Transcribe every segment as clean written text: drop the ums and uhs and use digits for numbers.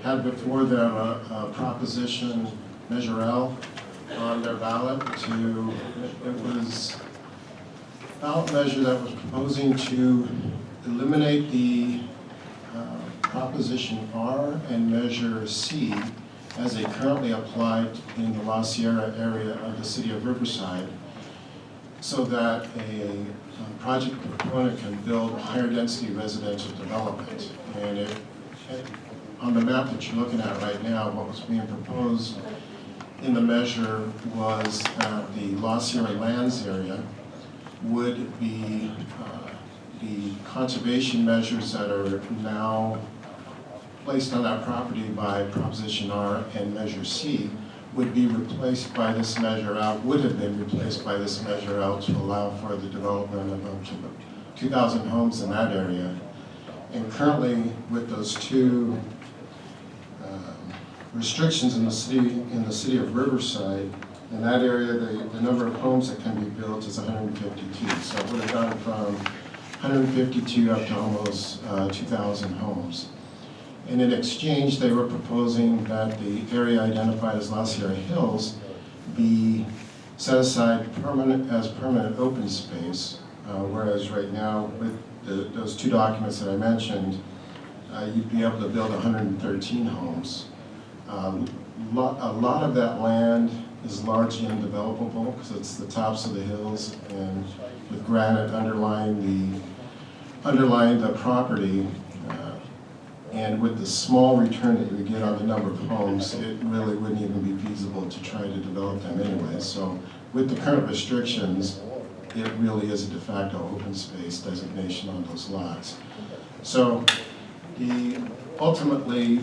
had before them a proposition Measure L on their ballot it was a ballot measure that was proposing to eliminate the Proposition R and Measure C as they currently applied in the La Sierra area of the city of Riverside, so that a project proponent can build higher density residential development. And on the map that you're looking at right now, what was being proposed in the measure was that the La Sierra lands area would be the conservation measures that are now placed on that property by Proposition R and Measure C would be replaced by this Measure L, would have been replaced by this Measure L to allow for the development of up to 2,000 homes in that area. And currently, with those two restrictions in the city of Riverside, in that area, the number of homes that can be built is 152. So it would have gone from 152 up to almost 2,000 homes. And in exchange, they were proposing that the area identified as La Sierra Hills be set aside as permanent open space, whereas right now, with those two documents that I mentioned, you'd be able to build 113 homes. A lot of that land is largely undevelopable because it's the tops of the hills, and with granite underlying the property. And with the small return that you get on the number of homes, it really wouldn't even be feasible to try to develop them anyway. So with the current restrictions, it really is a de facto open space designation on those lots. So ultimately,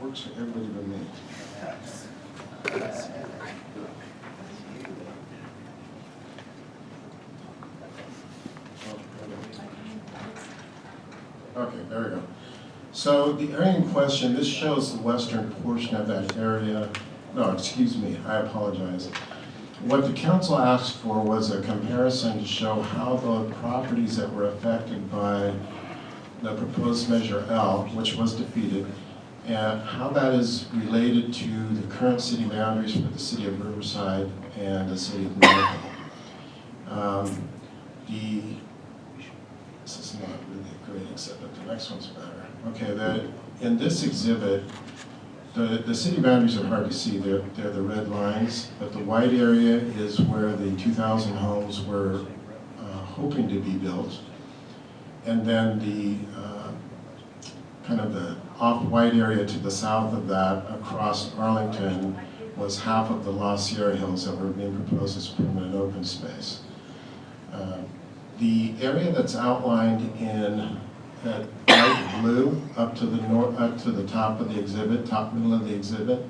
works for everybody but me. Okay, there we go. So the area in question, this shows the western portion of that area. No, excuse me, I apologize. What the council asked for was a comparison to show how the properties that were affected by the proposed Measure L, which was defeated, and how that is related to the current city boundaries for the city of Riverside and the city of Norco. This is not really a great exhibit. The next one's better. Okay, in this exhibit, the city boundaries are hard to see. They're the red lines, but the white area is where the 2,000 homes were hoping to be built. And then the kind of the off-white area to the south of that, across Arlington, was half of the La Sierra Hills that were being proposed as permanent open space. The area that's outlined in that light blue up to the top of the exhibit, top middle of the exhibit,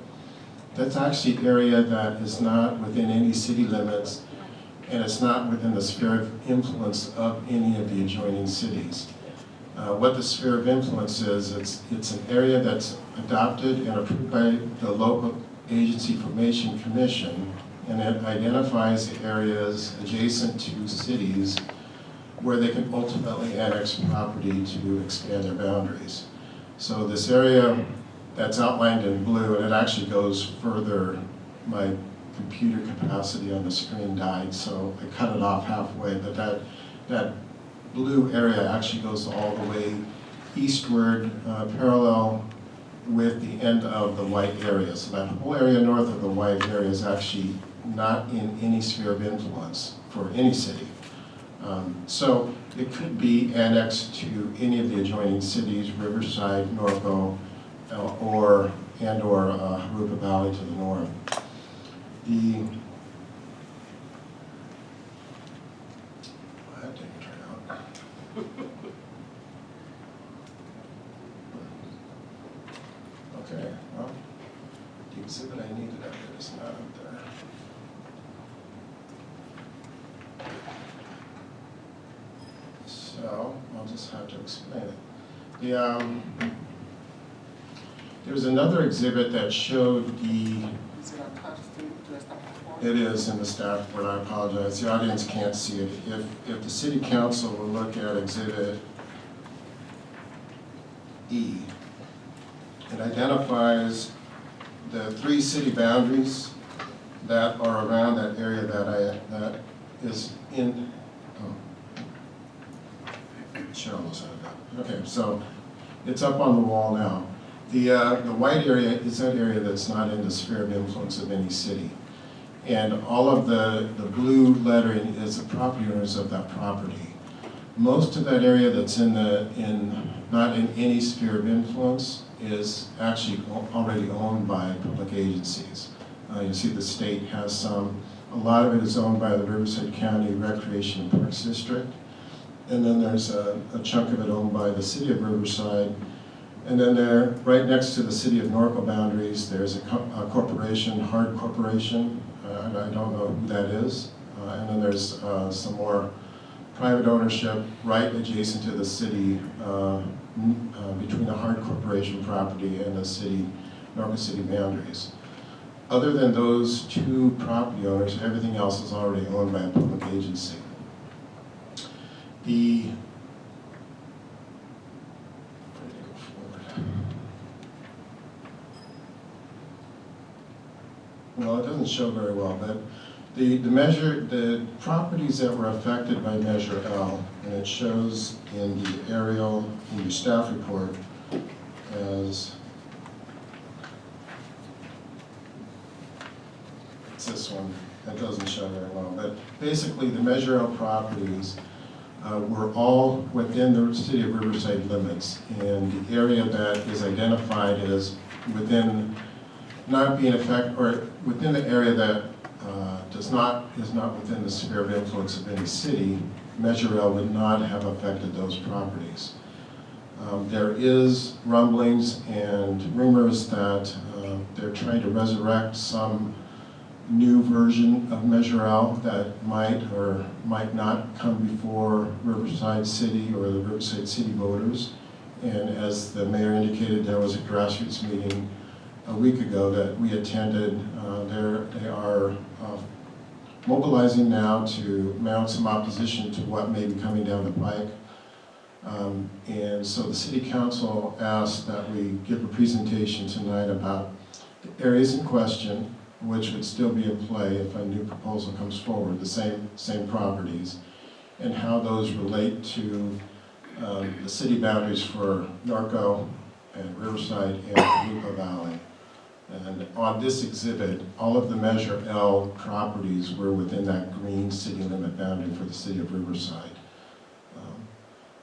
that's actually area that is not within any city limits, and it's not within the sphere of influence of any of the adjoining cities. What the sphere of influence is, it's an area that's adopted and approved by the local agency formation commission, and it identifies the areas adjacent to cities where they can ultimately annex property to expand their boundaries. So this area that's outlined in blue, and it actually goes further, my computer capacity on the screen died, so I cut it off halfway, but that blue area actually goes all the way eastward, parallel with the end of the white area. So that whole area north of the white area is actually not in any sphere of influence for any city. So it could be annexed to any of the adjoining cities, Riverside, Norco, or Harupa Valley to the north. That didn't turn out. Okay, well, the exhibit I needed up there is not up there. So I'll just have to explain it. There was another exhibit that showed the. Is it attached to the staff report? It is in the staff report, I apologize. The audience can't see it. If the city council will look at Exhibit E, it identifies the 3 city boundaries that are around that area that is in, Cheryl knows how to do it. Okay, so it's up on the wall now. The white area is that area that's not in the sphere of influence of any city. And all of the blue lettering is the property owners of that property. Most of that area that's not in any sphere of influence is actually already owned by public agencies. You see the state has some. A lot of it is owned by the Riverside County Recreation and Parks District. And then there's a chunk of it owned by the city of Riverside. And then there, right next to the city of Norco boundaries, there's a corporation, Hard Corporation, and I don't know who that is. And then there's some more private ownership right adjacent to the city, between the Hard Corporation property and the city, Norco City boundaries. Other than those 2 property owners, everything else is already owned by a public agency. Well, it doesn't show very well, but the properties that were affected by Measure L, and it shows in the aerial in your staff report as it's this one. That doesn't show very well, but basically the Measure L properties were all within the city of Riverside limits, and the area that is identified as within not being affected, or within the area that is not within the sphere of influence of any city, Measure L would not have affected those properties. There is rumblings and rumors that they're trying to resurrect some new version of Measure L that might or might not come before Riverside City or the Riverside City voters. And as the mayor indicated, there was a grassroots meeting a week ago that we attended. They are mobilizing now to mount some opposition to what may be coming down the pike. And so the city council asked that we give a presentation tonight about the areas in question, which would still be in play if a new proposal comes forward, the same properties, and how those relate to the city boundaries for Norco and Riverside and Lupa Valley. And on this exhibit, all of the Measure L properties were within that green city limit boundary for the city of Riverside.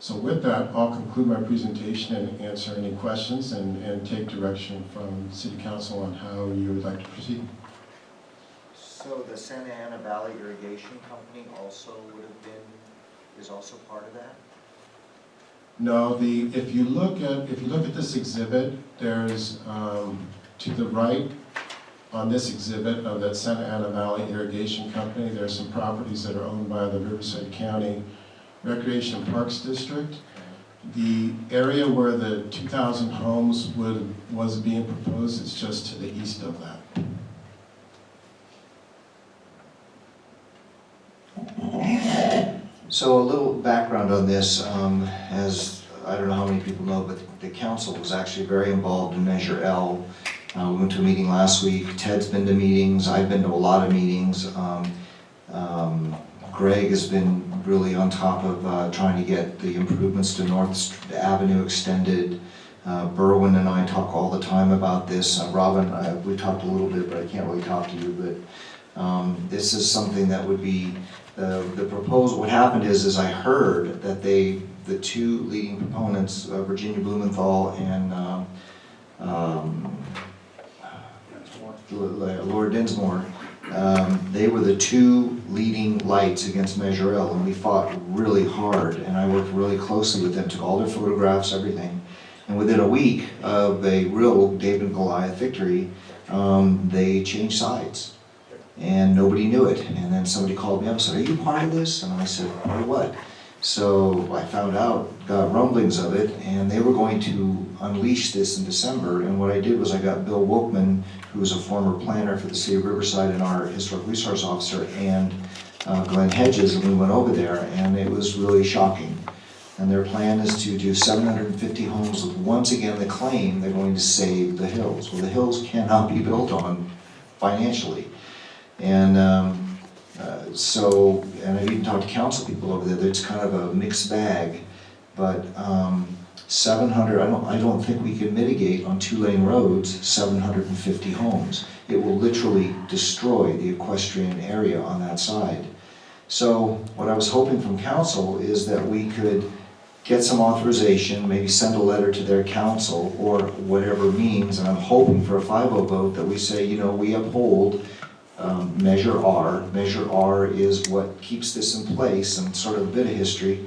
So with that, I'll conclude my presentation and answer any questions and take direction from City Council on how you would like to proceed. So the Santa Ana Valley Irrigation Company also is also part of that? No, if you look at this exhibit, there's to the right on this exhibit of that Santa Ana Valley Irrigation Company, there's some properties that are owned by the Riverside County Recreation and Parks District. The area where the 2,000 homes was being proposed is just to the east of that. So a little background on this, as I don't know how many people know, but the council was actually very involved in Measure L. We went to a meeting last week. Ted's been to meetings. I've been to a lot of meetings. Greg has been really on top of trying to get the improvements to North Avenue extended. Berwin and I talk all the time about this. Robin, we talked a little bit, but I can't really talk to you. But this is something that would be the proposal. What happened is I heard that the 2 leading proponents, Virginia Blumenthal and Lord Dinsmore, they were the 2 leading lights against Measure L, and we fought really hard, and I worked really closely with them, took all their photographs, everything. And within a week of a real David and Goliath victory, they changed sides. And nobody knew it. And then somebody called me up and said, "Are you part of this?" And I said, "Part of what?" So I found out, got rumblings of it, and they were going to unleash this in December. And what I did was I got Bill Wolkman, who was a former planner for the city of Riverside and our historic resource officer, and Glenn Hedges, and we went over there, and it was really shocking. And their plan is to do 750 homes with, once again, the claim they're going to save the hills. Well, the hills cannot be built on financially. And and I've even talked to council people over there, it's kind of a mixed bag. But 700, I don't think we can mitigate on 2-lane roads 750 homes. It will literally destroy the equestrian area on that side. So what I was hoping from council is that we could get some authorization, maybe send a letter to their council or whatever means, and I'm hoping for a 5-0 vote that we say, you know, we uphold Measure R. Measure R is what keeps this in place, and sort of a bit of history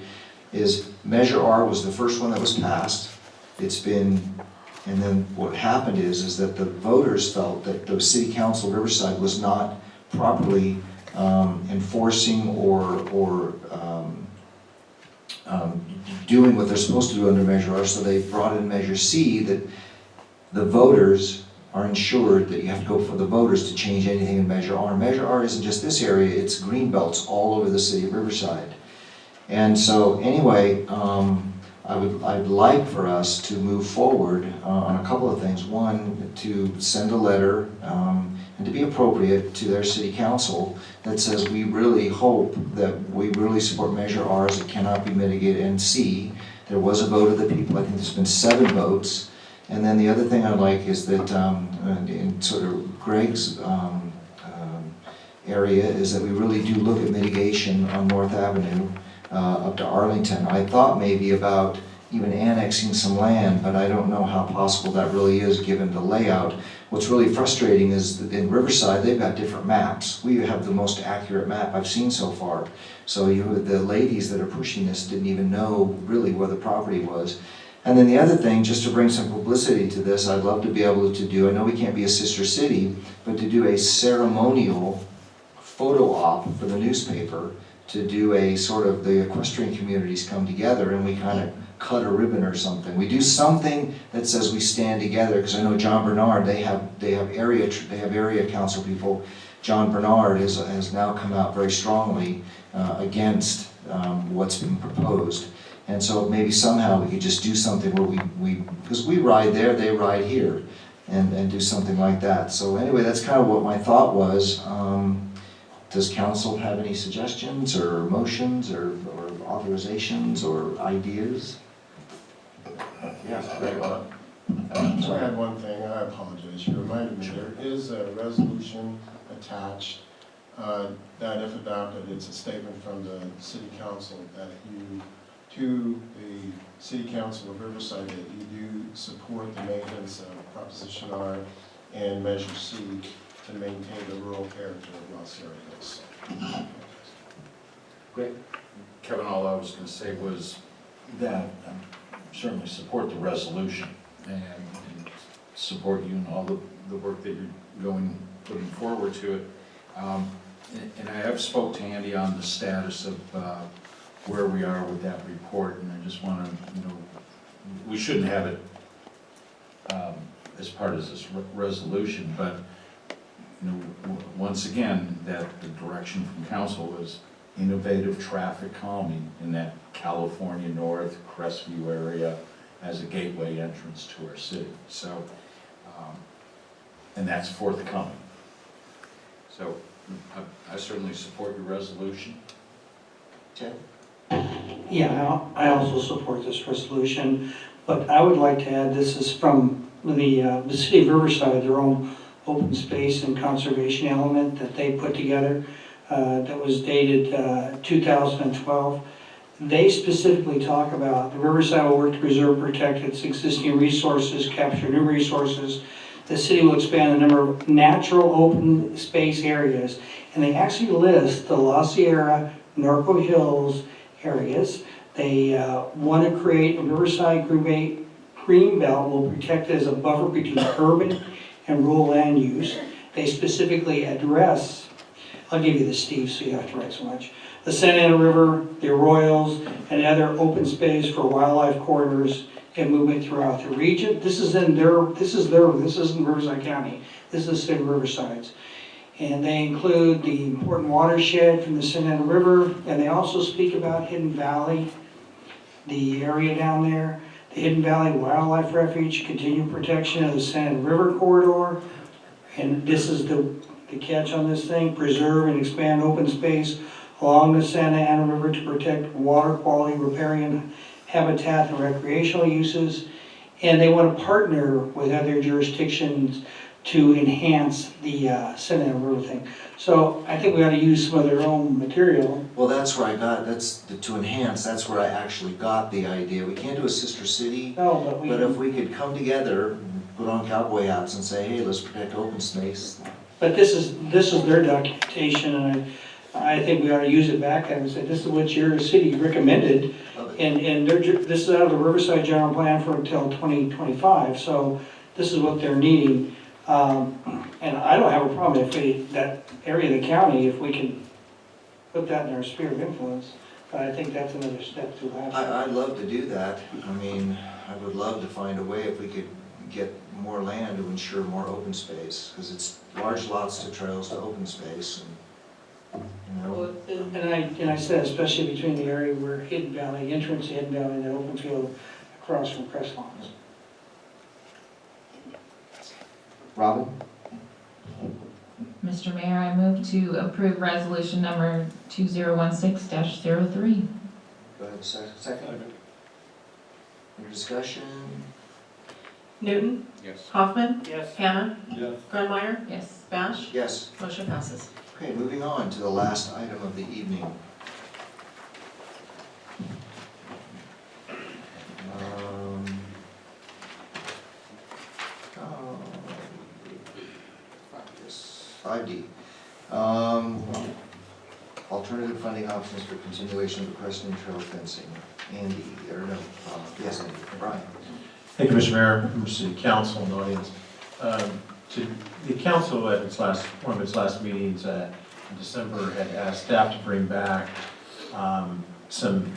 is Measure R was the first one that was passed. It's been, and then what happened is that the voters felt that the city council of Riverside was not properly enforcing or doing what they're supposed to do under Measure R, so they brought in Measure C, that the voters are ensured that you have to go for the voters to change anything in Measure R. Measure R isn't just this area, it's green belts all over the city of Riverside. And so anyway, I'd like for us to move forward on a couple of things. One, to send a letter and to be appropriate to their city council that says we really hope that we really support Measure R as it cannot be mitigated. And C, there was a vote of the people. I think there's been 7 votes. And then the other thing I'd like is that in sort of Greg's area is that we really do look at mitigation on North Avenue up to Arlington. I thought maybe about even annexing some land, but I don't know how possible that really is given the layout. What's really frustrating is that in Riverside, they've got different maps. We have the most accurate map I've seen so far. So the ladies that are pushing this didn't even know really where the property was. And then the other thing, just to bring some publicity to this, I'd love to be able to do, I know we can't be a sister city, but to do a ceremonial photo op for the newspaper, to do a sort of, the equestrian communities come together and we kind of cut a ribbon or something. We do something that says we stand together, because I know John Bernard, they have area council people. John Bernard has now come out very strongly against what's been proposed. And so maybe somehow we could just do something where because we ride there, they ride here, and do something like that. So anyway, that's kind of what my thought was. Does council have any suggestions or motions or authorizations or ideas? Yes, so I had one thing, I apologize, you reminded me, there is a resolution attached that if adopted, it's a statement from the city council that to the city council of Riverside, that you do support the maintenance of Proposition R and Measure C to maintain the rural character of Los Hills. Great. Kevin, all I was going to say was that certainly support the resolution and support you in all the work that you're putting forward to it. And I have spoke to Andy on the status of where we are with that report, and I just want to, we shouldn't have it as part of this resolution, but once again, that the direction from council was innovative traffic calming in that California North Crestview area as a gateway entrance to our city. So, and that's forthcoming. So I certainly support your resolution. Ted? Yeah, I also support this resolution, but I would like to add, this is from the city of Riverside, their own open space and conservation element that they put together that was dated 2012. They specifically talk about the Riverside will work to preserve, protect its existing resources, capture new resources. The city will expand the number of natural open space areas, and they actually list the La Sierra, Norco Hills areas. They want to create a Riverside green belt will protect it as a buffer between urban and rural land use. They specifically address I'll give you the Steve, so you don't have to write so much. The Santa Ana River, the arroyos, and other open space for wildlife corridors and movement throughout the region. This is in this isn't Riverside County, this is the city of Riverside's. And they include the important watershed from the Santa Ana River, and they also speak about Hidden Valley, the area down there, the Hidden Valley Wildlife Refuge, continued protection of the Santa Ana River corridor, and this is the catch on this thing, preserve and expand open space along the Santa Ana River to protect water quality, riparian habitat, and recreational uses. And they want to partner with other jurisdictions to enhance the Santa Ana River thing. So I think we ought to use some of their own material. Well, that's where I got, to enhance, that's where I actually got the idea. We can't do a sister city, No, but we but if we could come together, put on cowboy hats and say, hey, let's protect open space. But this is their documentation, and I think we ought to use it back and say, this is what your city recommended, Love it. and this is out of the Riverside General Plan for until 2025, so this is what they're needing. And I don't have a problem if that area of the county, if we can put that in our sphere of influence, but I think that's another step to have. I'd love to do that. I mean, I would love to find a way if we could get more land to ensure more open space, because it's large lots to trails to open space, and, you know. And I said, especially between the area where Hidden Valley, entrance to Hidden Valley, and the open field across from Crestlawn's. Robin? Mr. Mayor, I move to approve resolution number 2016-03. Go ahead, second. Any discussion? Newton, Yes. Hoffman, Yes. Hammond, Yes. Grunmeyer, Yes. Bash, Yes. motion passes. Okay, moving on to the last item of the evening. Oh, 5D. Alternative funding options for continuation of the Preston Trail fencing. Andy, or no, yes, Andy, Brian. Thank you, Mr. Mayor, members of the council and audience. The council at one of its last meetings in December had asked staff to bring back some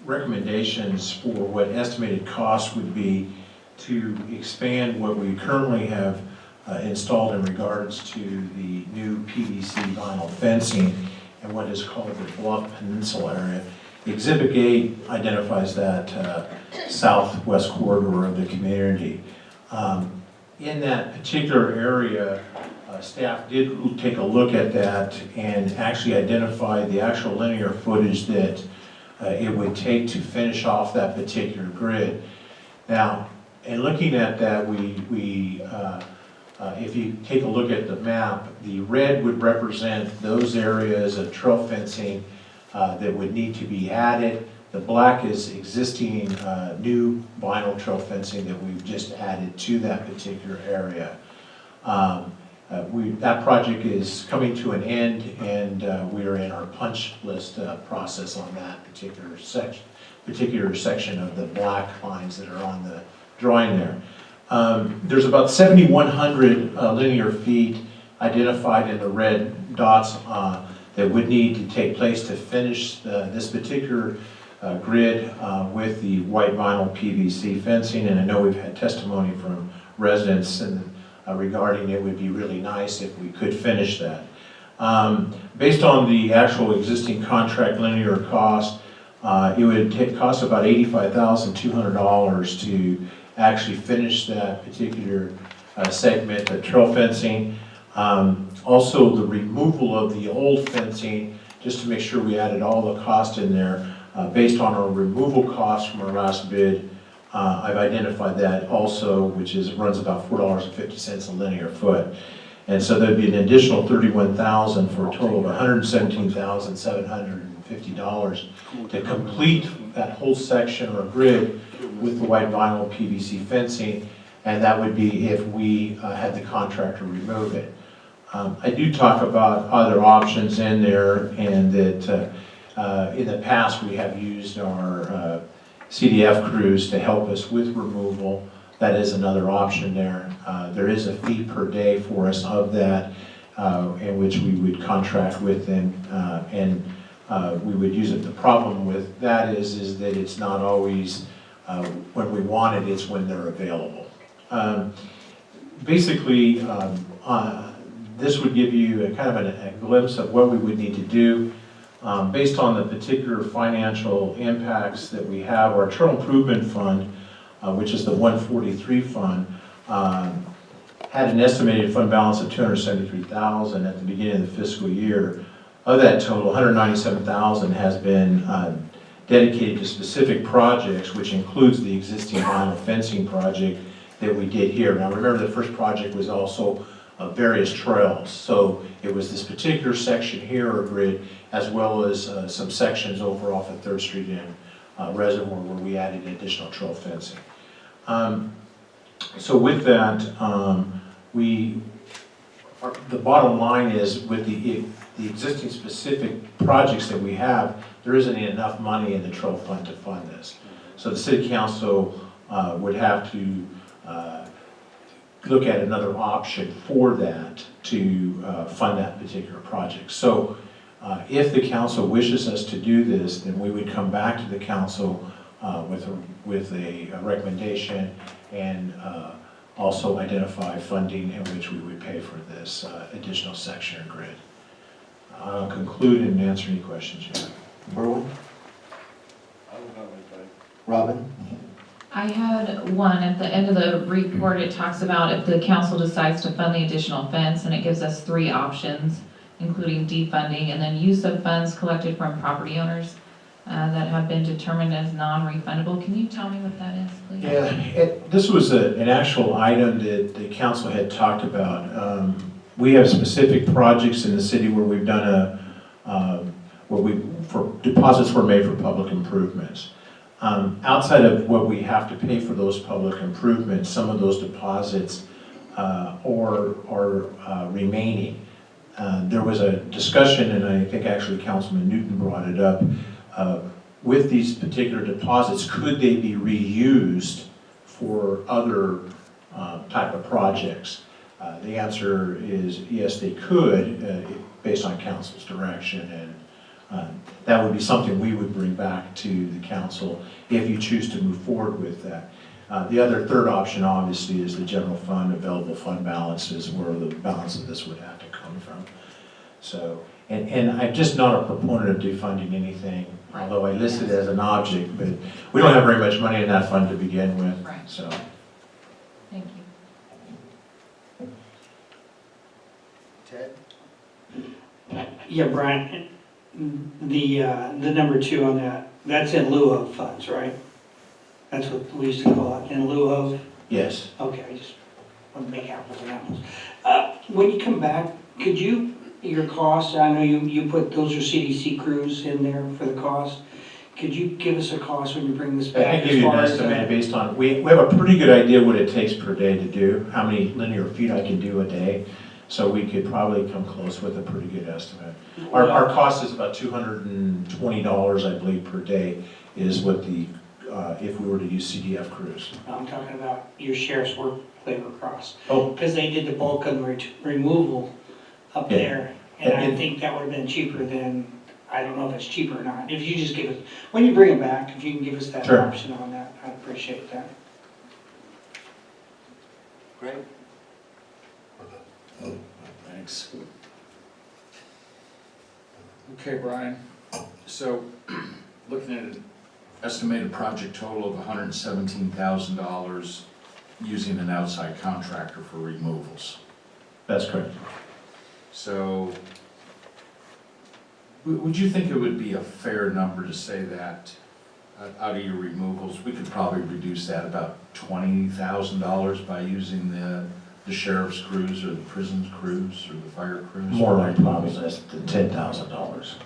recommendations for what estimated costs would be to expand what we currently have installed in regards to the new PVC vinyl fencing and what is called the Bluff Peninsula area. Exhibit A identifies that southwest corridor of the community. In that particular area, staff did take a look at that and actually identify the actual linear footage that it would take to finish off that particular grid. Now, in looking at that, if you take a look at the map, the red would represent those areas of trail fencing that would need to be added. The black is existing new vinyl trail fencing that we've just added to that particular area. That project is coming to an end, and we are in our punch list process on that particular section of the black lines that are on the drawing there. There's about 7,100 linear feet identified in the red dots that would need to take place to finish this particular grid with the white vinyl PVC fencing, and I know we've had testimony from residents regarding it would be really nice if we could finish that. Based on the actual existing contract linear cost, it would cost about $85,200 to actually finish that particular segment, the trail fencing. Also the removal of the old fencing, just to make sure we added all the cost in there. Based on our removal costs from our last bid, I've identified that also, which runs about $4.50 a linear foot. And so there'd be an additional $31,000 for a total of $117,750 to complete that whole section or grid with the white vinyl PVC fencing, and that would be if we had the contractor remove it. I do talk about other options in there, and that in the past we have used our CDF crews to help us with removal. That is another option there. There is a fee per day for us of that. in which we would contract with them, and we would use it. The problem with that is that it's not always when we want it, it's when they're available. Basically, this would give you a kind of a glimpse of what we would need to do. Based on the particular financial impacts that we have, our internal improvement fund, which is the 143 fund, had an estimated fund balance of $273,000 at the beginning of the fiscal year. Of that total, $197,000 has been dedicated to specific projects, which includes the existing vinyl fencing project that we did here. Now remember, the first project was also various trails. So it was this particular section here, or grid, as well as some sections over off of 3rd Street and Reservoir where we added additional trail fencing. So with that, the bottom line is with the existing specific projects that we have, there isn't enough money in the trail fund to fund this. So the city council would have to look at another option for that to fund that particular project. So if the council wishes us to do this, then we would come back to the council with a recommendation and also identify funding in which we would pay for this additional section or grid. I'll conclude and answer any questions you have. Berwin? Robin? I had one, at the end of the report, it talks about if the council decides to fund the additional fence, and it gives us 3 options, including defunding, and then use of funds collected from property owners that have been determined as non-refundable. Can you tell me what that is, please? Yeah, this was an actual item that the council had talked about. We have specific projects in the city where we've done deposits were made for public improvements. Outside of what we have to pay for those public improvements, some of those deposits are remaining. There was a discussion, and I think actually Councilman Newton brought it up, with these particular deposits, could they be reused for other type of projects? The answer is yes, they could, based on council's direction, and that would be something we would bring back to the council if you choose to move forward with that. The other third option, obviously, is the general fund, available fund balances, where the balance of this would have to come from. So, and I'm just not a proponent of defunding anything, although I list it as an object, but we don't have very much money in that fund to begin with. Right. So. Thank you. Ted? Yeah, Brian, the number 2 on that, that's in lieu of funds, right? That's what we used to call it, in lieu of? Yes. Okay, I just want to make apples and apples. When you come back, could you, your costs, I know you put, those are CDC crews in there for the cost. Could you give us a cost when you bring this I back? can give you an estimate based on, we have a pretty good idea what it takes per day to do, how many linear feet I can do a day. So we could probably come close with a pretty good estimate. Our cost is about $220, I believe, per day is what the, if we were to use CDF crews. I'm talking about your sheriff's work labor costs. Oh. Because they did the bulk of the removal up Yeah. there, and I think that would have been cheaper than, I don't know if it's cheaper or not. If you just give us, when you bring it back, if you can give us that Sure. option on that, I'd appreciate that. Great. Thanks. Okay, Brian, so looking at an estimated project total of $117,000 using an outside contractor for removals. That's correct. So would you think it would be a fair number to say that out of your removals, we could probably reduce that about $20,000 by using the sheriff's crews or the prison's crews or the fire crews? More like probably less than $10,000.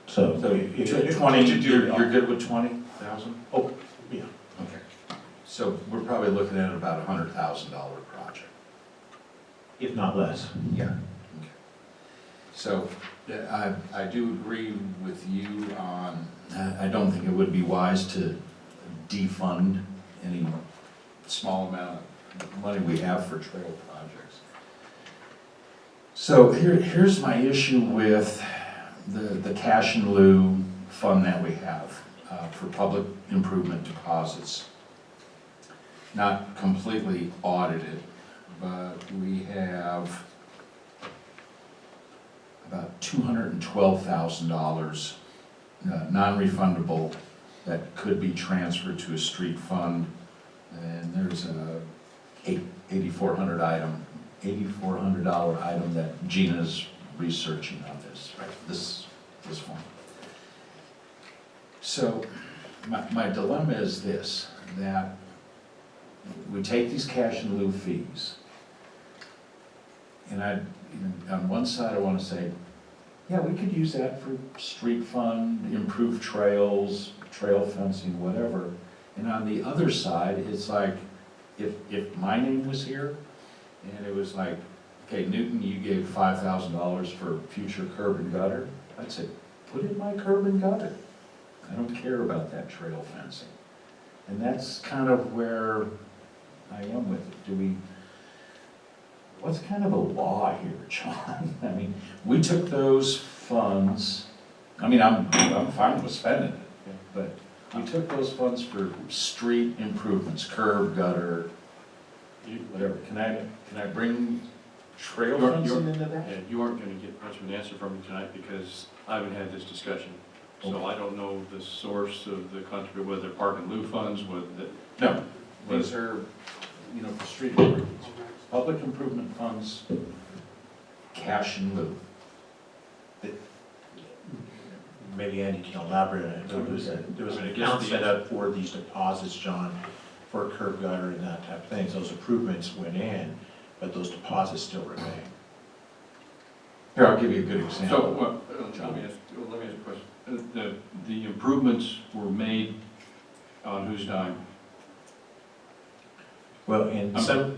So So if 20, to do- you're good with 20,000? Oh, yeah. Okay. So we're probably looking at about a $100,000 project. If not less. Yeah. Okay. So I do agree with you on, I don't think it would be wise to defund any small amount of money we have for trail projects. So here's my issue with the cash in lieu fund that we have for public improvement deposits. Not completely audited, but we have about $212,000 non-refundable that could be transferred to a street fund. And there's a $8,400 item that Gina's researching on this, right? This one. So my dilemma is this, that we take these cash in lieu fees, and on one side I want to say, yeah, we could use that for street fund, improve trails, trail fencing, whatever. And on the other side, it's like, if my name was here, and it was like, okay, Newton, you gave $5,000 for future curb and gutter, I'd say, put in my curb and gutter. I don't care about that trail fencing. And that's kind of where I am with it. What's kind of a law here, John? I mean, we took those funds, I mean, I'm fine with spending it, but we took those funds for street improvements, curb, gutter, whatever. Can I bring trail fencing into that? And you aren't gonna get much of an answer from me tonight because I haven't had this discussion. So I don't know the source of the contribution, whether park and lieu funds, whether, No, these are, for street improvements. Public improvement funds, cash in lieu. Maybe Andy can elaborate on it. There was an account set up for these deposits, John, for curb gutter and that type of thing. Those improvements went in, but those deposits still remain. Here, I'll give you a good so, example. let me ask a question. The improvements were made on whose dime? Well, in some,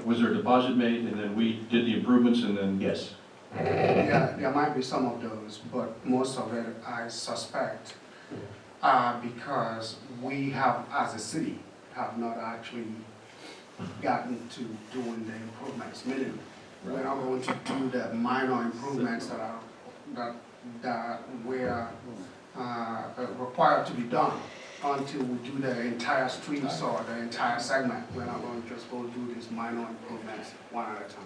Was there a deposit made and then we did the improvements and then? yes. Yeah, there might be some of those, but most of it, I suspect, because we have, as a city, have not actually gotten to doing the improvements, meaning we're not going to do the minor improvements that were required to be done until we do the entire streets or the entire segment. We're not going to just go do these minor improvements one at a time.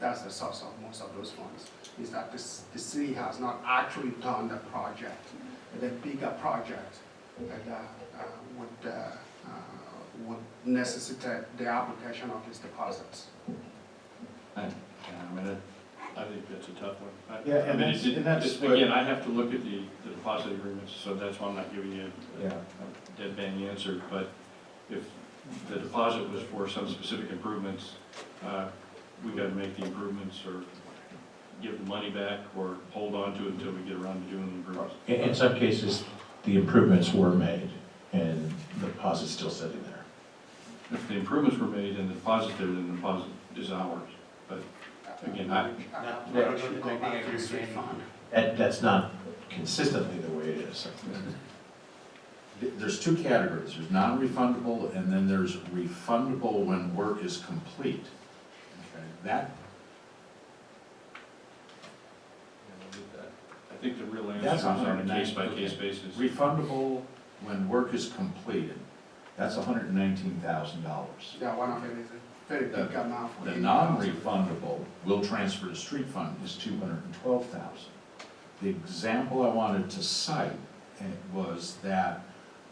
That's the source of most of those funds, is that the city has not actually done the project, the bigger project that would necessitate the application of these deposits. I think that's a tough one. Yeah, and that's what- Again, I have to look at the deposit agreements, so that's why I'm not giving you a Yeah. dead bang answer. But if the deposit was for some specific improvements, we gotta make the improvements or give the money back or hold on to it until we get around to doing the improvements. In some cases, the improvements were made and the deposit's still sitting there. If the improvements were made and the deposit there, then the deposit is ours. But again, That's not consistently the way it is. There's two categories. There's non-refundable and then there's refundable when work is complete. Okay, I think the real answer That's is on a $119,000. case-by-case basis. refundable when work is completed, that's $119,000. Yeah, one of it is a very big amount for The 80,000. non-refundable will transfer to street fund is $212,000. The example I wanted to cite was that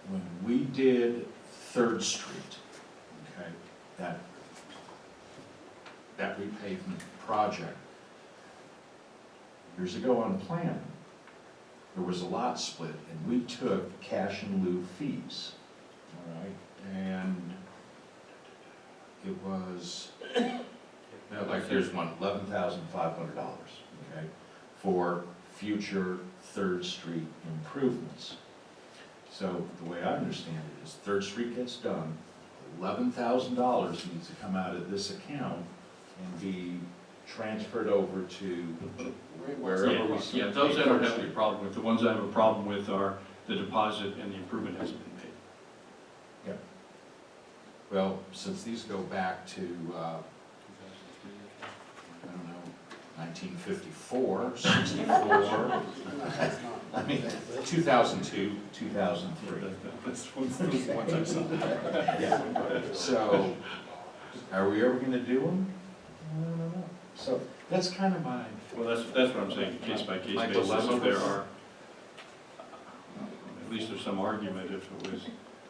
when we did 3rd Street, okay, that repavement project, years ago on planning, there was a lot split, and we took cash in lieu fees, all right? And it was, like here's one, $11,500, okay, for future 3rd Street improvements. So the way I understand it is 3rd Street gets done, $11,000 needs to come out of this account and be transferred over to wherever we see. Yeah, those I don't have any problem with. The ones I have a problem with are the deposit and the improvement hasn't been made. Well, since these go back to 1954, 64, I mean, 2002, 2003. That's the ones I saw. Yeah. So, are we ever gonna do them? I don't know. So, that's kind of my, Well, that's what I'm saying, case by case My basis, dilemma. if there are, at least there's some argument if it was,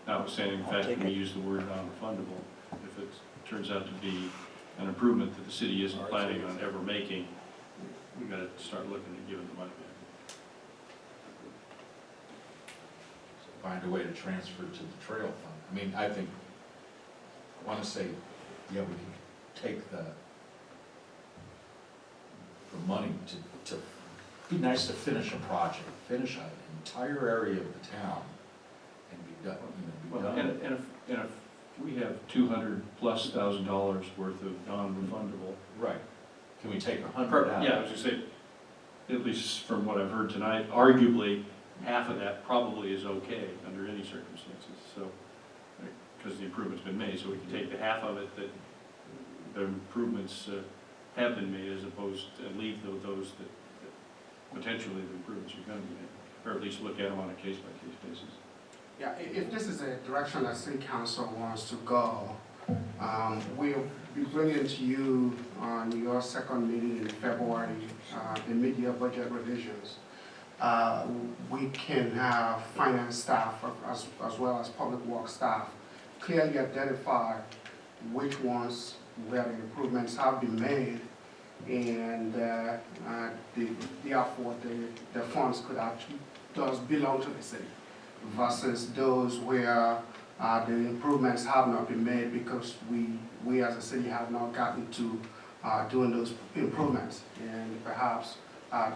notwithstanding the fact that we use the word non-refundable, if it turns out to be an improvement that the city isn't planning on ever making, we gotta start looking at giving the money back. find a way to transfer to the trail fund. I mean, I think, I wanna say, yeah, we can take the money to, be nice to finish a project, finish an entire area of the town and be done, be Well, done. and if we have $200,000+ worth of non-refundable. Right. Can we take 100 out? Yeah, I was gonna say, at least from what I've heard tonight, arguably, half of that probably is okay under any circumstances, so, because the improvement's been made, so we can take the half of it that the improvements have been made as opposed to leave those that potentially the improvements are gonna be made, or at least look at them on a case-by-case basis. Yeah, if this is a direction that city council wants to go, we'll be bringing to you on your second meeting in February, the mid-year budget revisions. We can have finance staff as well as public works staff clearly identify which ones where the improvements have been made, and therefore the funds could actually, does belong to the city, versus those where the improvements have not been made because we as a city have not gotten to doing those improvements, and perhaps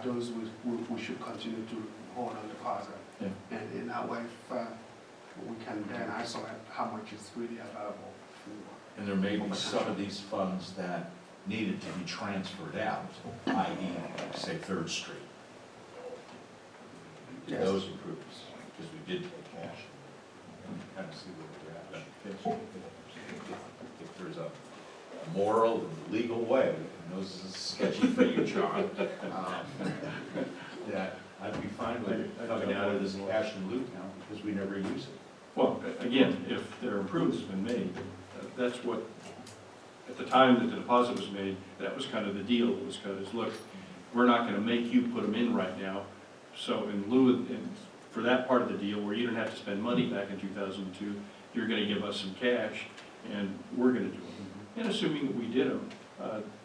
those we should continue to hold on deposit. Yeah. And in that way, we can then isolate how much is really available for. And there may be some of these funds that needed to be transferred out, i.e., say, Third Street. Yes. Those improvements, because we did take cash. Kind of see where we're at. If there's a moral and legal way, and this is sketchy for you, John, that I'd be fine with it coming out of this cash and loot now, because we never use it. Well, again, if there are improvements have been made, that's what, at the time that the deposit was made, that was kind of the deal, was kind of, look, we're not gonna make you put them in right now, so in lieu of, for that part of the deal, where you don't have to spend money back in 2002, you're gonna give us some cash, and we're gonna do them. And assuming that we did them,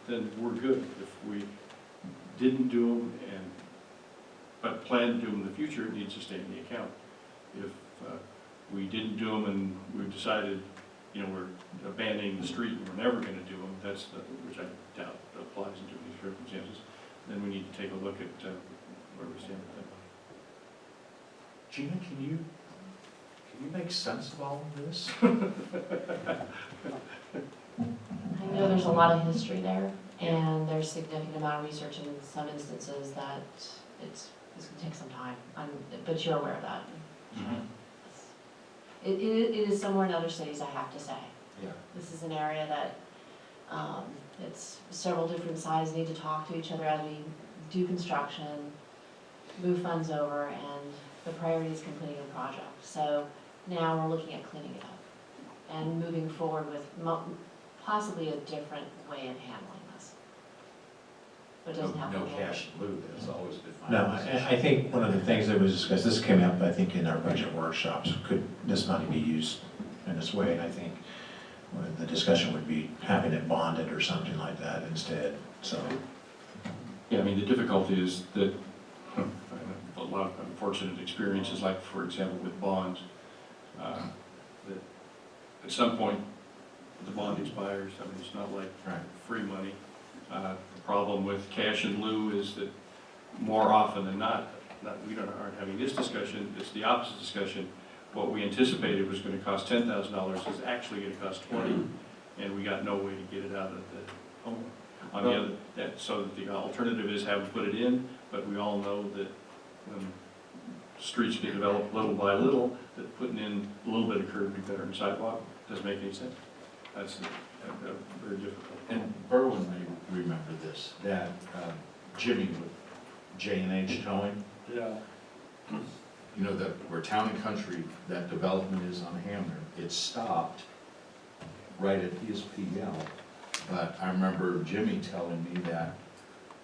then we're good. If we didn't do them, but plan to do them in the future, it needs to stay in the account. If we didn't do them and we've decided, you know, we're abandoning the street and we're never gonna do them, which I doubt applies into these circumstances, then we need to take a look at where we stand with that. Gina, can you make sense of all of this? I know there's a lot of history there, and there's significant amount of research in some instances that it's gonna take some time, but you're aware of that. It is somewhere in other cities, I have to say. Yeah. This is an area that, it's several different sides need to talk to each other as we do construction, move funds over, and the priority is completing a project. So now we're looking at cleaning it up and moving forward with possibly a different way of handling this. But it doesn't have to No be. cash in lieu, that's always been my No, position. I think one of the things that was discussed, this came up, I think, in our budget workshops, could this money be used in this way? And I think the discussion would be having it bonded or something like that instead, so. Yeah, I mean, the difficulty is that a lot of unfortunate experiences, like, for example, with bonds, that at some point, the bond expires. I mean, it's not like Right. free money. The problem with cash in lieu is that more often than not, aren't having this discussion, it's the opposite discussion. What we anticipated was going to cost $10,000 is actually going to cost $20,000, and we got no way to get it out of the home. On the other, so that the alternative is have them put it in, but we all know that when streets get developed little by little, that putting in a little bit of curb be better than sidewalk doesn't make any sense. That's very difficult. And Berwin may remember this, that Jimmy with J&H Towing, Yeah. you know, that where Town and Country, that development is on Hamner, it stopped right at his PL. But I remember Jimmy telling me that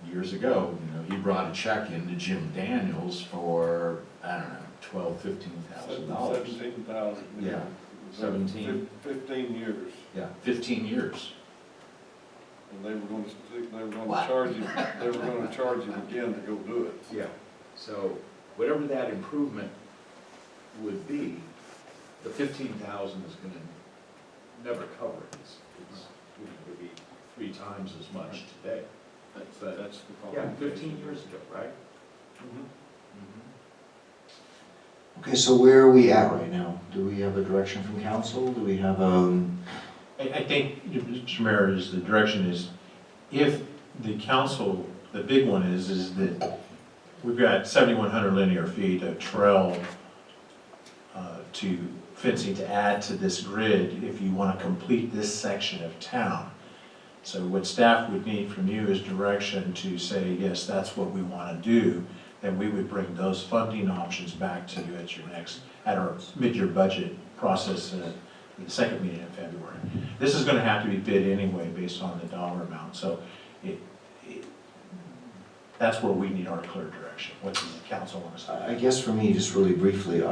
years ago, you know, he brought a check into Jim Daniels for, I don't know, $12,000-15,000. 17,000. Yeah, 17. 15 years, Yeah, 15 years. and they were gonna What? charge him, they were gonna charge him again to go do it. Yeah. So whatever that improvement would be, the 15,000 is gonna never cover it. It's would be 3 times as much today. That's But, the problem. yeah, 15 years ago, right? Okay, so where are we at right now? Do we have a direction from council? Do we have, I think, Mr. Mayor, is the direction is, if the council, the big one is that we've got 7,100 linear feet of trail to fencing to add to this grid if you want to complete this section of town. So what staff would need from you is direction to say, yes, that's what we want to do. Then we would bring those funding options back to you at our mid-year budget process the second meeting in February. This is going to have to be bid anyway based on the dollar amount. So that's where we need our clear direction. What does the council want us to do? I guess for me, just really briefly,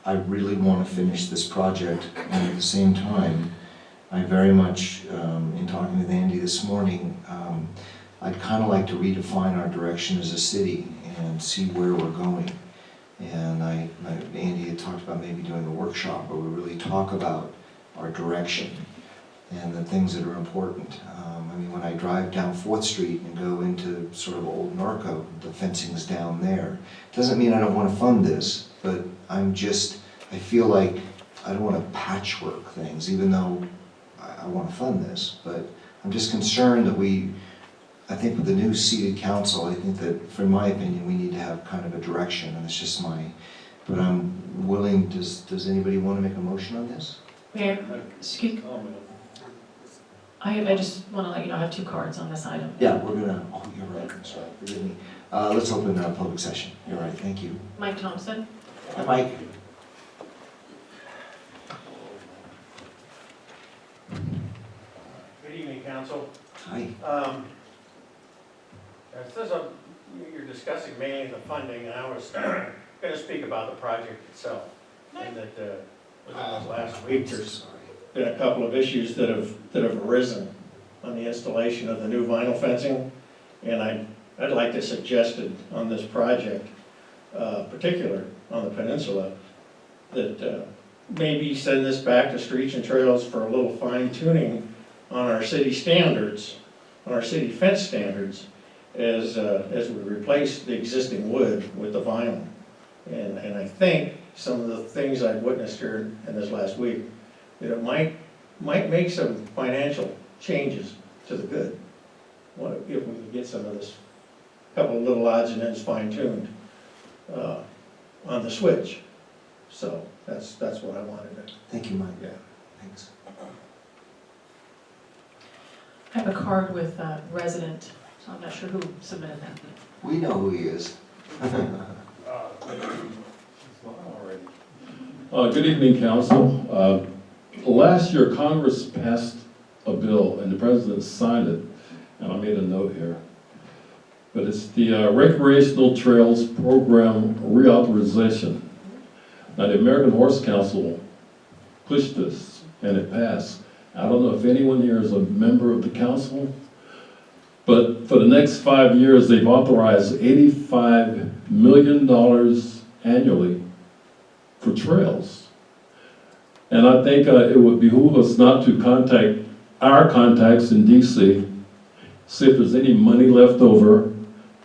I really want to finish this project, and at the same time, I very much, in talking with Andy this morning, I'd kind of like to redefine our direction as a city and see where we're going. And Andy had talked about maybe doing a workshop where we really talk about our direction and the things that are important. I mean, when I drive down 4th Street and go into sort of old Norco, the fencing's down there. Doesn't mean I don't want to fund this, but I feel like I don't want to patchwork things, even though I want to fund this. But I'm just concerned that I think with the new seated council, I think that, from my opinion, we need to have kind of a direction, and it's just but I'm willing, does anybody want to make a motion on this? Mayor, excuse, Comment. I just want to let you know I have 2 cards on this item. Yeah, you're right, I'm sorry, forgive me. Let's open a public session. You're right, thank you. Mike Thompson. Hi, Mike. Good evening, council. Hi. It says you're discussing mainly the funding, and I was going to speak about the project itself. And that within this last week, there's been a couple of issues that have arisen on the installation of the new vinyl fencing. And I'd like to suggest it on this project, particular on the peninsula, that maybe send this back to Streets and Trails for a little fine tuning on our city standards, on our city fence standards, as we replace the existing wood with the vinyl. And I think some of the things I've witnessed here in this last week, that it might make some financial changes to the good. What if we could get some of this, couple of little odds and ends fine-tuned on the switch. So that's what I wanted to. Thank you, Mike. Yeah. Thanks. I have a card with a resident, so I'm not sure who submitted that. We know who he is. Good evening, council. Last year, Congress passed a bill and the president signed it, and I made a note here. But it's the Recreational Trails Program Reauthorization. Now, the American Horse Council pushed this and it passed. I don't know if anyone here is a member of the council, but for the next 5 years, they've authorized $85 million annually for trails. And I think it would behoove us not to contact our contacts in DC, see if there's any money left over,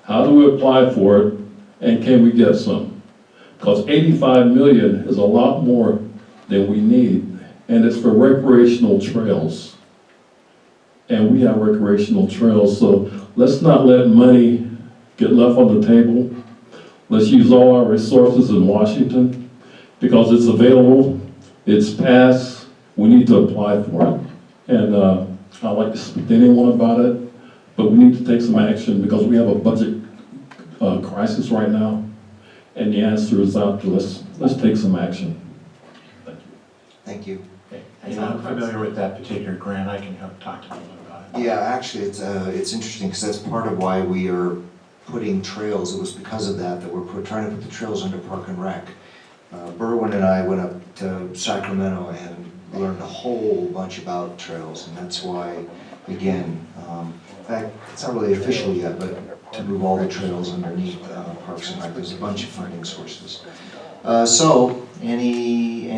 how do we apply for it, and can we get some? Because 85 million is a lot more than we need, and it's for recreational trails. And we have recreational trails, so let's not let money get left on the table. Let's use all our resources in Washington, because it's available, it's passed, we need to apply for it. And I like to speak to anyone about it, but we need to take some action because we have a budget crisis right now. And the answer is out to let's take some action. Thank you. Okay. And I'm familiar with that particular grant, I can help talk to them about it. Yeah, actually, it's interesting, because that's part of why we are putting trails. It was because of that we're trying to put the trails under Park and Rec. Berwin and I went up to Sacramento and learned a whole bunch about trails, and that's why, again, in fact, it's not really official yet, but to move all the trails underneath Parks and Rec, there's a bunch of funding sources. So, any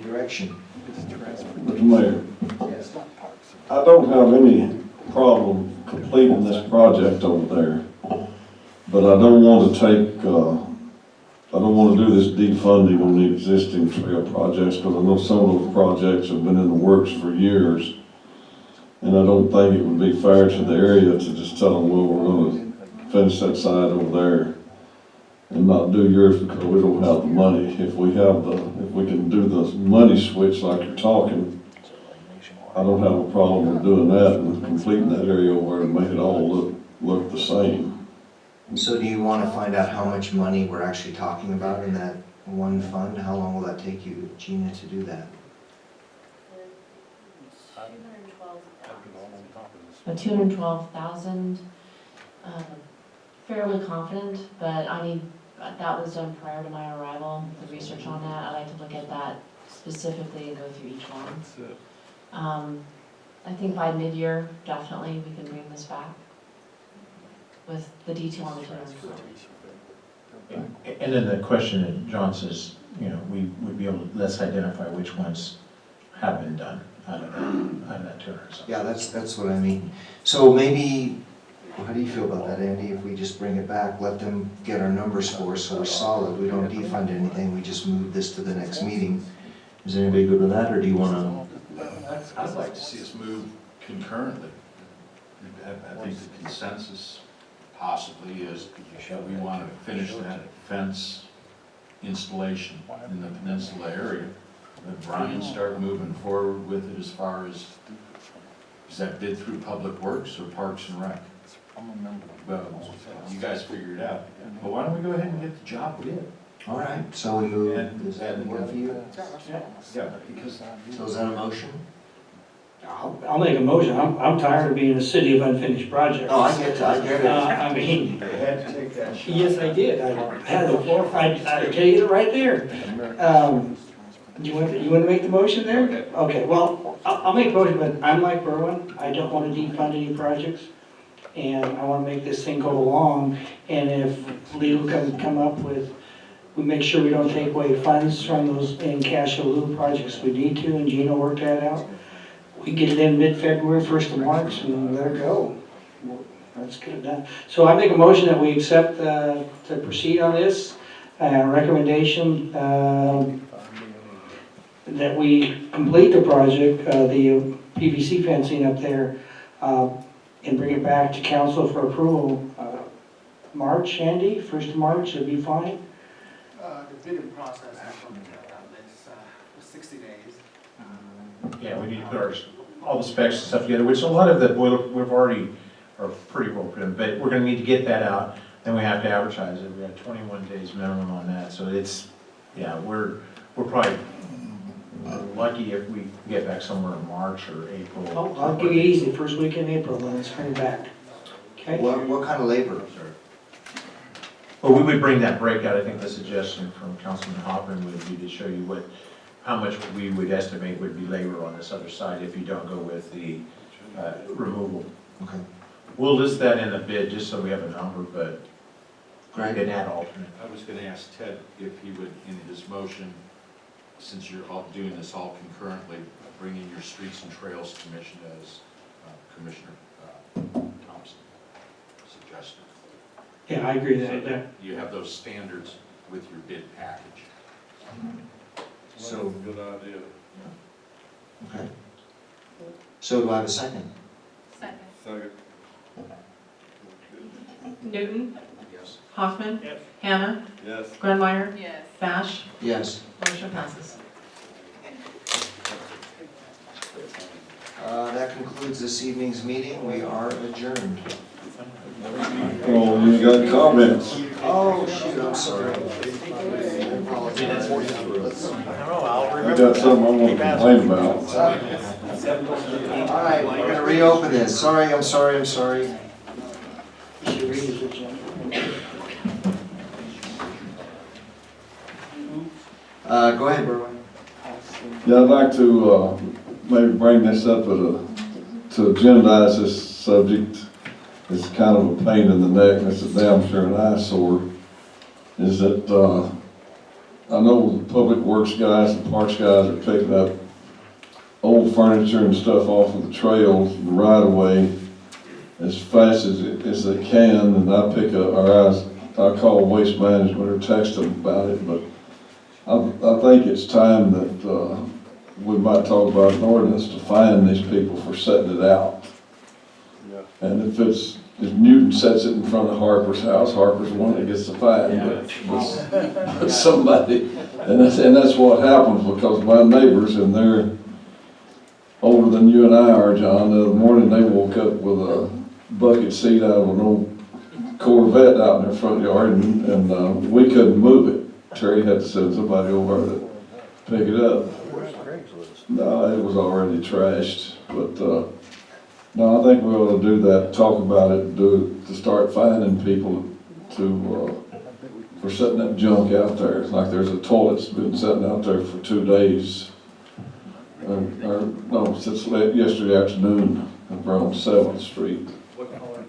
direction? Mr. Mayor, Yes. I don't have any problem completing this project over there, but I don't want to I don't want to do this defunding on the existing trail projects, because I know some of those projects have been in the works for years. And I don't think it would be fair to the area to just tell them, well, we're going to finish that side over there and not do yours because we don't have the money. If we can do the money switch like you're talking, I don't have a problem with doing that and completing that area over there and make it all look the same. So do you want to find out how much money we're actually talking about in that one fund? How long will that take you, Gina, to do that? $212,000, fairly confident, but that was done prior to my arrival, the research on that. I like to look at that specifically and go through each one. I think by mid-year, definitely, we can bring this back with the detail on the 212. And then the question that John says, we would be able to, let's identify which ones have been done out of that 200. Yeah, that's what I mean. So maybe, how do you feel about that, Andy? If we just bring it back, let them get our numbers for us so we're solid, we don't defund anything, we just move this to the next meeting. Is anybody good with that, or do you want to? I'd like to see us move concurrently. I think the consensus possibly is that we want to finish that fence installation in the peninsula area. Let Brian start moving forward with it as far as, is that bid through Public Works or Parks and Rec? Well, you guys figure it out. But why don't we go ahead and get the job bid? All right, so we move, And- does that work for you? Yeah, because So is that a motion? I'll make a motion. I'm tired of being a city of unfinished projects. Oh, I get it. I mean, You had to take that shot. yes, I did. I had the floor. I tell you it right there. You want to make the motion there? Okay, well, I'll make a motion, but I'm like Berwin. I don't want to defund any projects. And I want to make this thing go along. And if legal can come up with, we make sure we don't take away funds from those in cash in lieu projects we need to, and Gina worked that out. We get it in mid-February, 1st of March, and let her go. Let's get it done. So I make a motion that we accept to proceed on this. Recommendation that we complete the project, the PVC fencing up there, and bring it back to council for approval. March, Andy, 1st of March, it'd be fine. The bidding process is 60 days. Yeah, we need to put all the specs and stuff together, which a lot of the we've already are pretty well put in, but we're gonna need to get that out, then we have to advertise it. We have 21 days minimum on that, so it's, yeah, we're probably lucky if we get back somewhere in March or April. I'll give you easy, first week in April, then it's coming back. Okay? What kind of labor? Well, we would bring that breakout. I think the suggestion from Councilman Hoffman would be to show you how much we would estimate would be labor on this other side if you don't go with the removal. Okay. We'll list that in the bid just so we have a number, but Great. we can add alternate. I was gonna ask Ted if he would, in his motion, since you're all doing this all concurrently, bring in your Streets and Trails Commission as Commissioner Thompson suggested. Yeah, I agree So with that. you have those standards with your bid package. So, Good idea. okay. So do I have a second? Second. Newton, Yes. Hoffman, Hannah, Yes. Grunmeyer, Yes. Bash, Yes. motion passes. concludes this evening's meeting. We are adjourned. Oh, you got comments? Oh, shoot, I'm sorry. I got something I want to complain about. All right, we're gonna reopen this. Sorry, I'm sorry. You should read his agenda. Go ahead, Berwin. Yeah, I'd like to, maybe bring this up to agendize this subject. It's kind of a pain in the neck, and it's a damn sure an eyesore, is that, I know the public works guys and parks guys are picking up old furniture and stuff off of the trails, the right of way, as fast as they can, and I pick up, or I call waste management or text them about it, but I think it's time that, we might talk about an ordinance to fine these people for setting it out. And if Newton sets it in front of Harper's house, Harper's the one that gets the fine, but somebody, and that's what happens, because my neighbors, and they're older than you and I are, John, the other morning they woke up with a bucket seat out of an old Corvette out in their front yard, and we couldn't move it. Terry had to send somebody over to pick it up. No, it was already trashed, but, no, I think we ought to do that, talk about it, to start finding people for setting that junk out there. It's like there's a toilet's been sitting out there for 2 days, no, since yesterday afternoon, over on 7th Street. What color?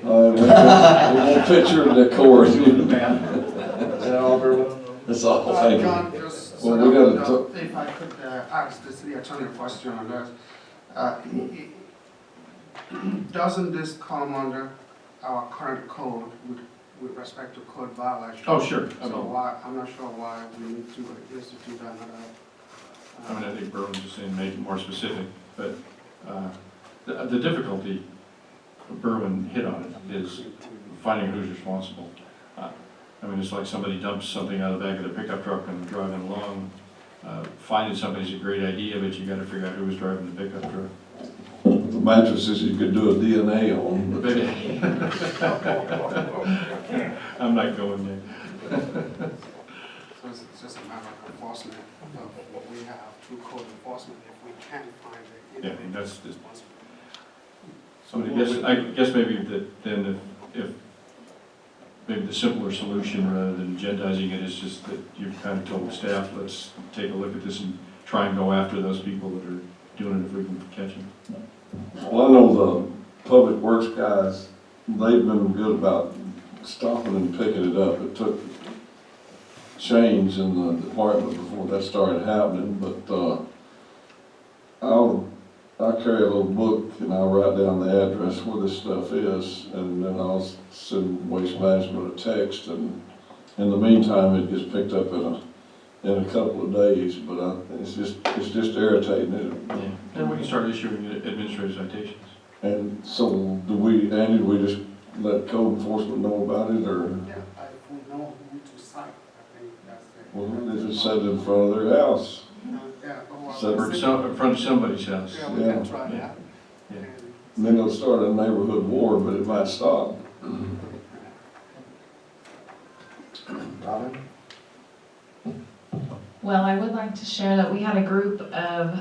We won't picture the decor. Is that all, Berwin? That's all, thank you. John, just Well, sort we of, gotta talk- if I could ask the city attorney a question on that. Doesn't this come under our current code with respect to code violation? Oh, sure. So why, I'm not sure why we need to institute another. I mean, I think Berwin was just saying make it more specific, but the difficulty Berwin hit on it is finding who's responsible. I mean, it's like somebody dumps something out of the back of their pickup truck and driving along. Finding somebody's a great idea, but you gotta figure out who was driving the pickup truck. The mattresses you could do a DNA on. but- I'm not going there. So it's just a matter of enforcement of what we have through code enforcement, if we can find it. Yeah, I mean, that's just- responsible. So I guess maybe that then if maybe the simpler solution rather than agendizing it is just that you've kind of told staff, let's take a look at this and try and go after those people that are doing it if we can catch them. Well, I know the public works guys, they've been good about stopping and picking it up. It took change in the department before that started happening, but, I carry a little book and I'll write down the address where this stuff is, and then I'll send Waste Management a text, and in the meantime, it gets picked up in a couple of days, but it's just irritating. And we can start issuing administrative citations. And so Andy, do we just let code enforcement know about it, or? Yeah, if we know who to cite, I think that's it. Well, if it's set in front of their house. Yeah, So- Or in front of somebody's house. yeah, we can try Yeah. that. Yeah. And then it'll start a neighborhood war, but it might stop. Robin? Well, I would like to share that we had a group of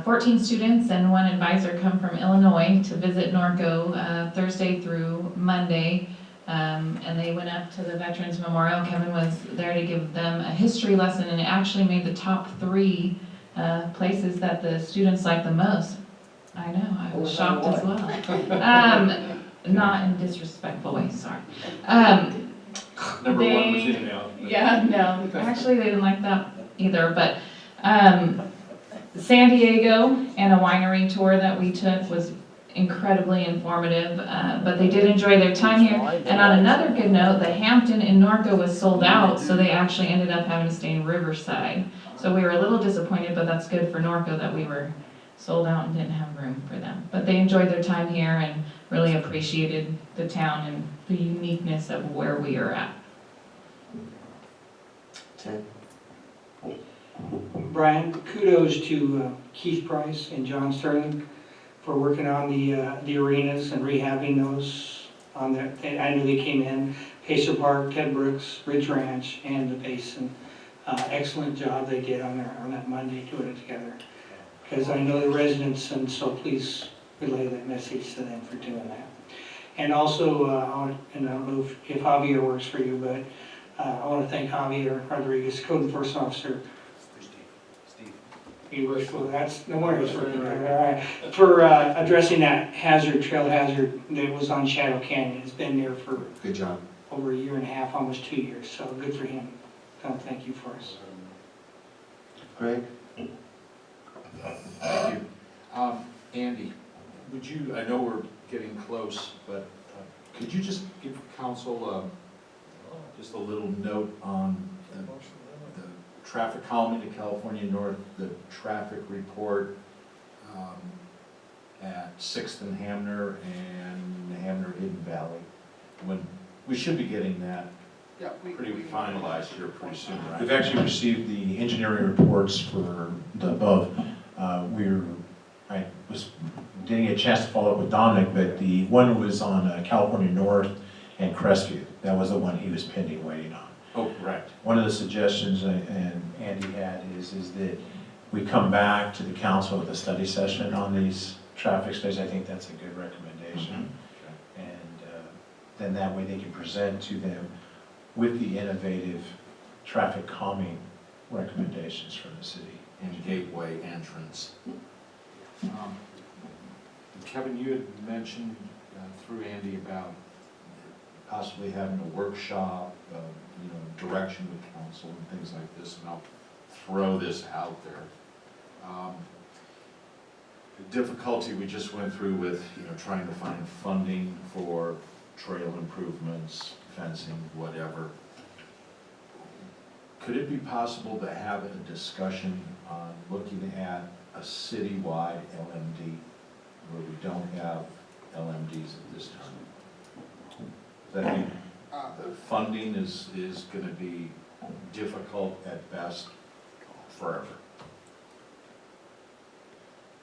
14 students and one advisor come from Illinois to visit Norco Thursday through Monday. And they went up to the Veterans Memorial. Kevin was there to give them a history lesson, and it actually made the top 3 places that the students liked the most. I know, I was shocked as well. Not in a disrespectful way, sorry. Number 1 was in and out. Yeah, no, actually they didn't like that either, but San Diego and a winery tour that we took was incredibly informative, but they did enjoy their time here. And on another good note, the Hampton in Norco was sold out, so they actually ended up having to stay in Riverside. So we were a little disappointed, but that's good for Norco that we were sold out and didn't have room for them. But they enjoyed their time here and really appreciated the town and the uniqueness of where we are at. Ted? Brian, kudos to Keith Price and John Sterling. for working on the arenas and rehabbing those on there. I knew they came in, Pacer Park, Ted Brooks, Ridge Ranch, and the Basin. Excellent job they did on that Monday, doing it together. Because I know the residents, and so please relay that message to them for doing that. And also, and I don't know if Javier works for you, but I want to thank Javier Rodriguez, Code Enforcement Officer. He works for, that's, no wonder he's working there, all right. For addressing that trail hazard that was on Shadow Canyon. It's been there for Good job. over a year and a half, almost 2 years, so good for him. Thank you for us. Greg? Thank you. Andy, would you, I know we're getting close, but could you just give council just a little note on the traffic calming to California North, the traffic report at 6th and Hamner and Hamner Hidden Valley? When we should be getting that pretty finalized here pretty soon, right? We've actually received the engineering reports for the above. I didn't get a chance to follow up with Dominic, but the one was on California North and Crestview. That was the one he was pending waiting on. Oh, right. One of the suggestions and Andy had is that we come back to the council with a study session on these traffic studies. I think that's a good recommendation. And then that way they can present to them with the innovative traffic calming recommendations from the city. And gateway entrance. Kevin, you had mentioned through Andy about possibly having a workshop, direction with council and things like this, and I'll throw this out there. The difficulty we just went through with, trying to find funding for trail improvements, fencing, whatever. Could it be possible to have a discussion on looking at a citywide LMD where we don't have LMDs at this time? That the funding is going to be difficult at best forever.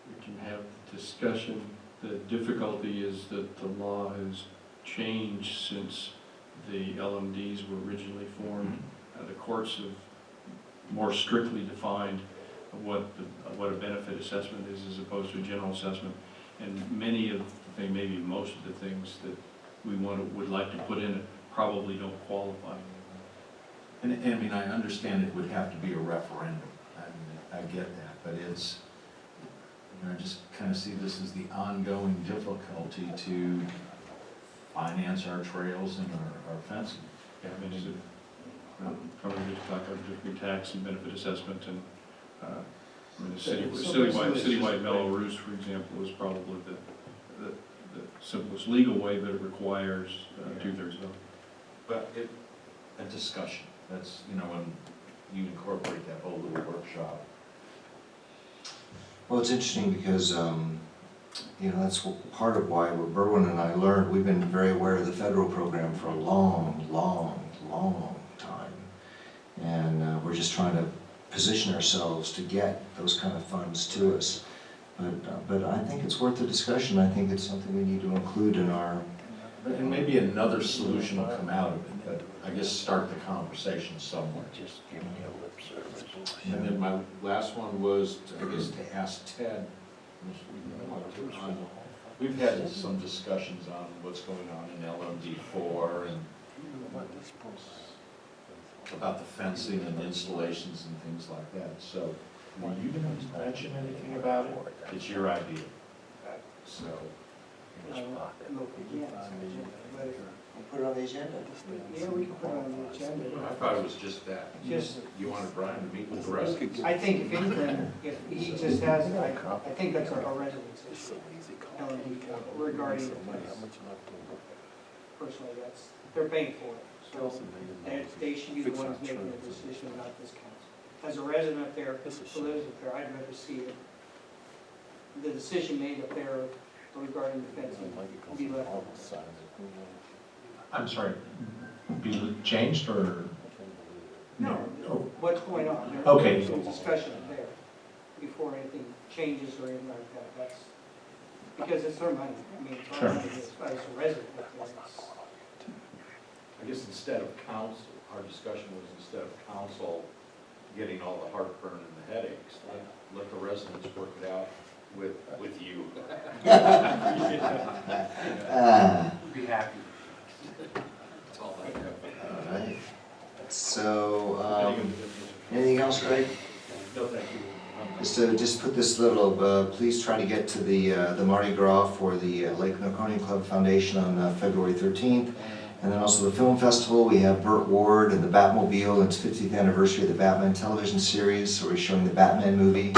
We can have the discussion. The difficulty is that the law has changed since the LMDs were originally formed. The courts have more strictly defined what a benefit assessment is as opposed to a general assessment. And many of the things, maybe most of the things that we would like to put in it probably don't qualify. And I mean, I understand it would have to be a referendum. I get that, but it's, I just kind of see this as the ongoing difficulty to finance our trails and our fencing. Yeah, I mean, is it probably good to talk about different tax and benefit assessment and I mean, citywide mellow roofs, for example, is probably the simplest legal way, but it requires 2/3 vote. But a discussion, that's, when you incorporate that whole little workshop. Well, it's interesting because, that's part of why Berwin and I learned, we've been very aware of the federal program for a long, long, long time. And we're just trying to position ourselves to get those kind of funds to us. But I think it's worth the discussion. I think it's something we need to include in our... And maybe another solution will come out of it, but I guess start the conversation somewhere. And then my last one was, I guess, to ask Ted, we've had some discussions on what's going on in LMD4 and about the fencing and installations and things like that. So, are you going to mention anything about it? It's your idea. So. Put it on the agenda. Yeah, we can put it on the agenda. I thought it was just that. You wanted Brian to meet with the residents. I think if anything, if he just has, I think that's our residents issue. Regarding the fence. Personally, they're paying for it, so they should be the ones making the decision, not this council. As a resident up there, who lives up there, I'd rather see it, the decision made up there regarding the fencing be left. I'm sorry, be changed or? No, what's going on? There's Okay. some discussion there before anything changes or anything like that. because it's their money. I mean, it's our money as a resident. It's- I guess instead of council, our discussion was instead of council getting all the heartburn and the headaches, let the residents work it out with you. Be happy. That's all I have. All right. So, anything else, Greg? No, thank you. Just put this little, please try to get to the Mardi Gras for the Lake Norconian Club Foundation on February 13th. And then also the film festival, we have Burt Ward and the Batmobile, it's 50th anniversary of the Batman television series, so we're showing the Batman movie.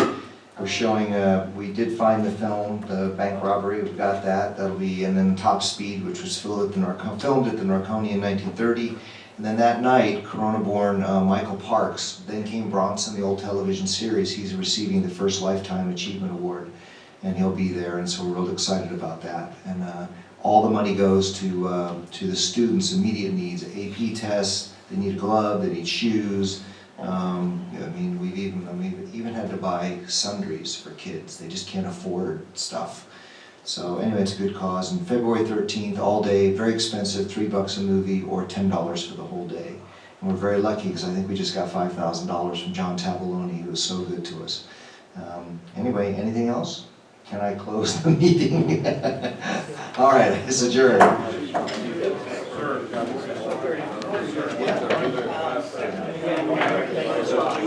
We're showing, we did find the film, the bank robbery, we've got that, that'll be, and then Top Speed, which was filmed at the Norconia in 1930. And then that night, Corona-born Michael Parks, then King Bronson, the old television series, he's receiving the first Lifetime Achievement Award, and he'll be there, and so we're real excited about that. And all the money goes to the students' immediate needs, AP tests, they need a glove, they need shoes. I mean, we've even had to buy sundries for kids, they just can't afford stuff. So anyway, it's a good cause, and February 13th, all day, very expensive, $3 a movie or $10 for the whole day. And we're very lucky because I think we just got $5,000 from John Tavoloni, who was so good to us. Anyway, anything else? Can I close the meeting? All right, it's adjourned.